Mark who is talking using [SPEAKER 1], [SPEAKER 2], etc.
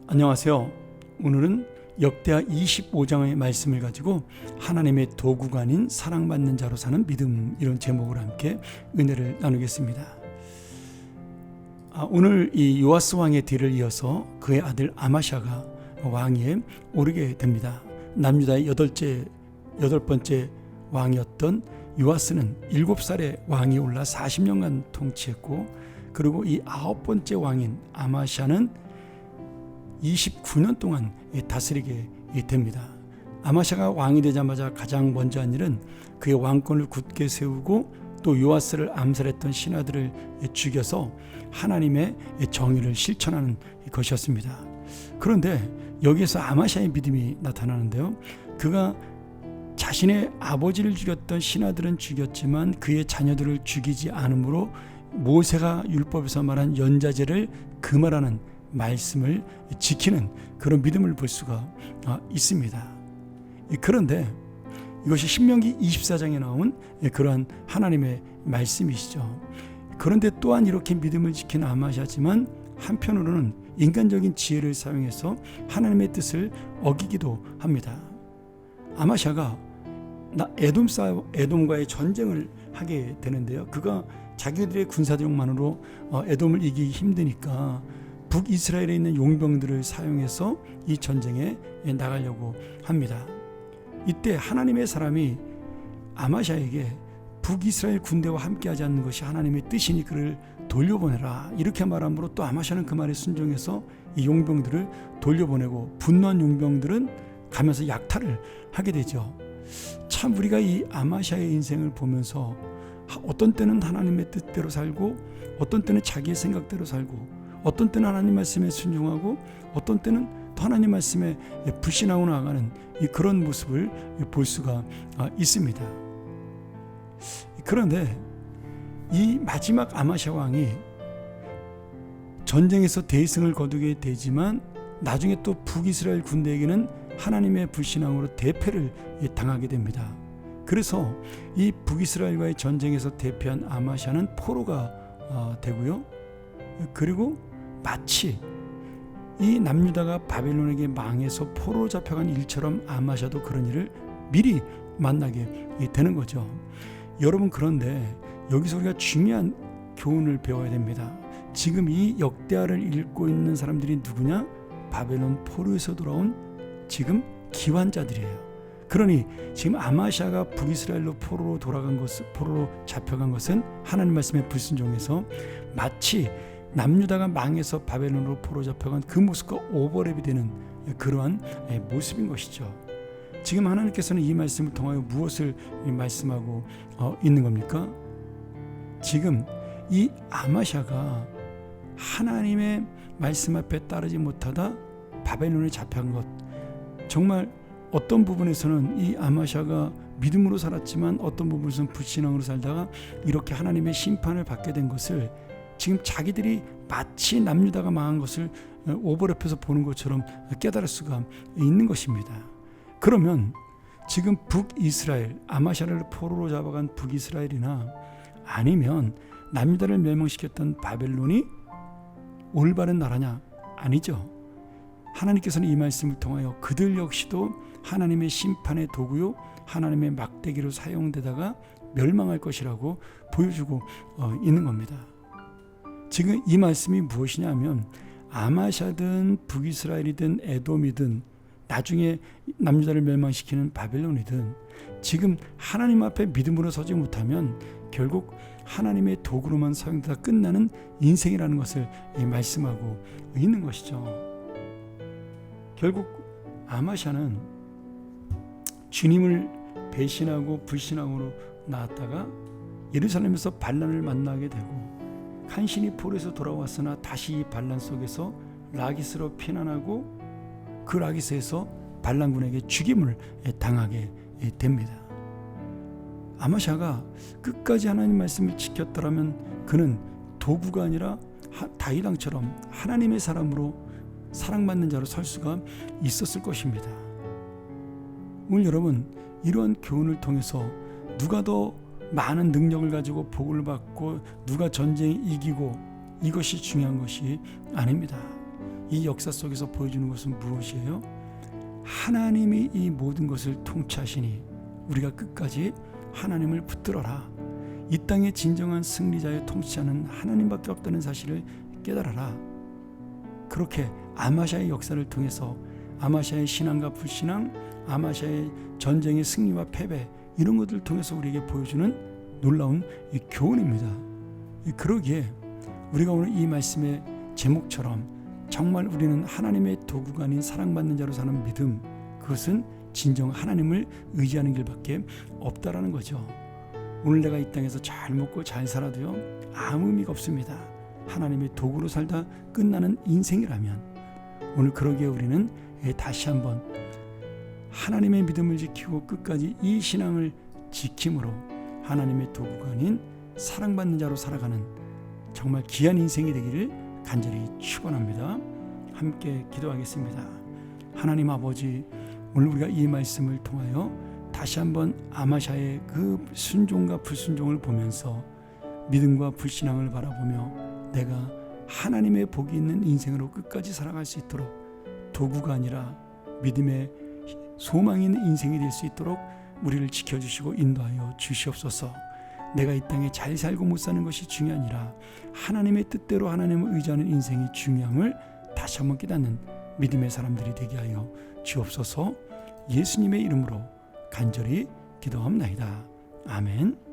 [SPEAKER 1] 안녕하세요. 오늘은 역대하 25장의 말씀을 가지고 하나님의 도구가 아닌 사랑받는 자로 사는 믿음, 이런 제목으로 함께 은혜를 나누겠습니다. 오늘 이 요아스 왕의 뒤를 이어서 그의 아들 아마샤가 왕위에 오르게 됩니다. 남유다의 여덟 번째 왕이었던 요아스는 7살에 왕이 올라 40년간 통치했고, 그리고 이 9번째 왕인 아마샤는 29년 동안 다스리게 됩니다. 아마샤가 왕이 되자마자 가장 먼저 한 일은 그의 왕권을 굳게 세우고 또 요아스를 암살했던 신하들을 죽여서 하나님의 정의를 실천하는 것이었습니다. 그런데 여기에서 아마샤의 믿음이 나타나는데요. 그가 자신의 아버지를 죽였던 신하들은 죽였지만 그의 자녀들을 죽이지 않으므로 모세가 율법에서 말한 연자제를 금하라는 말씀을 지키는 그런 믿음을 볼 수가 있습니다. 그런데 이것이 신명기 24장에 나온 그러한 하나님의 말씀이시죠. 그런데 또한 이렇게 믿음을 지킨 아마샤지만 한편으로는 인간적인 지혜를 사용해서 하나님의 뜻을 어기기도 합니다. 아마샤가 에돔과의 전쟁을 하게 되는데요. 그가 자기들의 군사력만으로 에돔을 이기기 힘드니까 북이스라엘에 있는 용병들을 사용해서 이 전쟁에 나가려고 합니다. 이때 하나님의 사람이 아마샤에게 북이스라엘 군대와 함께하지 않는 것이 하나님의 뜻이니 그를 돌려보내라, 이렇게 말함으로 또 아마샤는 그 말에 순종해서 이 용병들을 돌려보내고, 분노한 용병들은 가면서 약탈을 하게 되죠. 참 우리가 이 아마샤의 인생을 보면서 어떤 때는 하나님의 뜻대로 살고, 어떤 때는 자기의 생각대로 살고, 어떤 때는 하나님 말씀에 순종하고, 어떤 때는 또 하나님 말씀에 불신하고 나아가는 그런 모습을 볼 수가 있습니다. 그런데 이 마지막 아마샤 왕이 전쟁에서 대승을 거두게 되지만 나중에 또 북이스라엘 군대에게는 하나님의 불신앙으로 대패를 당하게 됩니다. 그래서 이 북이스라엘과의 전쟁에서 대패한 아마샤는 포로가 되고요. 그리고 마치 이 남유다가 바벨론에게 망해서 포로로 잡혀간 일처럼 아마샤도 그런 일을 미리 만나게 되는 거죠. 여러분, 그런데 여기서 우리가 중요한 교훈을 배워야 됩니다. 지금 이 역대하를 읽고 있는 사람들이 누구냐? 바벨론 포로에서 돌아온 지금 기환자들이에요. 그러니 지금 아마샤가 북이스라엘로 포로로 잡혀간 것은 하나님 말씀에 불순종해서 마치 남유다가 망해서 바벨론으로 포로 잡혀간 그 모습과 오버랩이 되는 그러한 모습인 것이죠. 지금 하나님께서는 이 말씀을 통하여 무엇을 말씀하고 있는 겁니까? 지금 이 아마샤가 하나님의 말씀 앞에 따르지 못하다 바벨론에 잡혀간 것, 정말 어떤 부분에서는 이 아마샤가 믿음으로 살았지만 어떤 부분에서는 불신앙으로 살다가 이렇게 하나님의 심판을 받게 된 것을 지금 자기들이 마치 남유다가 망한 것을 오버랩해서 보는 것처럼 깨달을 수가 있는 것입니다. 그러면 지금 북이스라엘, 아마샤를 포로로 잡아간 북이스라엘이나 아니면 남유다를 멸망시켰던 바벨론이 올바른 나라냐? 아니죠. 하나님께서는 이 말씀을 통하여 그들 역시도 하나님의 심판의 도구요, 하나님의 막대기로 사용되다가 멸망할 것이라고 보여주고 있는 겁니다. 지금 이 말씀이 무엇이냐면 아마샤든 북이스라엘이든 에돔이든 나중에 남유다를 멸망시키는 바벨론이든 지금 하나님 앞에 믿음으로 서지 못하면 결국 하나님의 도구로만 사용되다 끝나는 인생이라는 것을 말씀하고 있는 것이죠. 결국 아마샤는 주님을 배신하고 불신앙으로 나왔다가 예루살렘에서 반란을 만나게 되고, 간신히 포로에서 돌아왔으나 다시 이 반란 속에서 라기스로 피난하고 그 라기스에서 반란군에게 죽임을 당하게 됩니다. 아마샤가 끝까지 하나님 말씀을 지켰더라면 그는 도구가 아니라 다윗 왕처럼 하나님의 사람으로 사랑받는 자로 설 수가 있었을 것입니다. 오늘 여러분, 이러한 교훈을 통해서 누가 더 많은 능력을 가지고 복을 받고 누가 전쟁에 이기고 이것이 중요한 것이 아닙니다. 이 역사 속에서 보여주는 것은 무엇이에요? 하나님이 이 모든 것을 통치하시니 우리가 끝까지 하나님을 붙들어라. 이 땅의 진정한 승리자의 통치자는 하나님밖에 없다는 사실을 깨달아라. 그렇게 아마샤의 역사를 통해서 아마샤의 신앙과 불신앙, 아마샤의 전쟁의 승리와 패배, 이런 것들을 통해서 우리에게 보여주는 놀라운 이 교훈입니다. 그러기에 우리가 오늘 이 말씀의 제목처럼 정말 우리는 하나님의 도구가 아닌 사랑받는 자로 사는 믿음, 그것은 진정 하나님을 의지하는 길밖에 없다라는 거죠. 오늘 내가 이 땅에서 잘 먹고 잘 살아도요, 아무 의미가 없습니다. 하나님의 도구로 살다 끝나는 인생이라면, 오늘 그러기에 우리는 다시 한번 하나님의 믿음을 지키고 끝까지 이 신앙을 지킴으로 하나님의 도구가 아닌 사랑받는 자로 살아가는 정말 귀한 인생이 되기를 간절히 축원합니다. 함께 기도하겠습니다. 하나님 아버지, 오늘 우리가 이 말씀을 통하여 다시 한번 아마샤의 그 순종과 불순종을 보면서 믿음과 불신앙을 바라보며 내가 하나님의 복이 있는 인생으로 끝까지 살아갈 수 있도록, 도구가 아니라 믿음의 소망이 있는 인생이 될 수 있도록 우리를 지켜주시고 인도하여 주시옵소서. 내가 이 땅에 잘 살고 못 사는 것이 중요한 아니라 하나님의 뜻대로 하나님을 의지하는 인생이 중요함을 다시 한번 깨닫는 믿음의 사람들이 되게 하여 주옵소서. 예수님의 이름으로 간절히 기도합나이다. 아멘.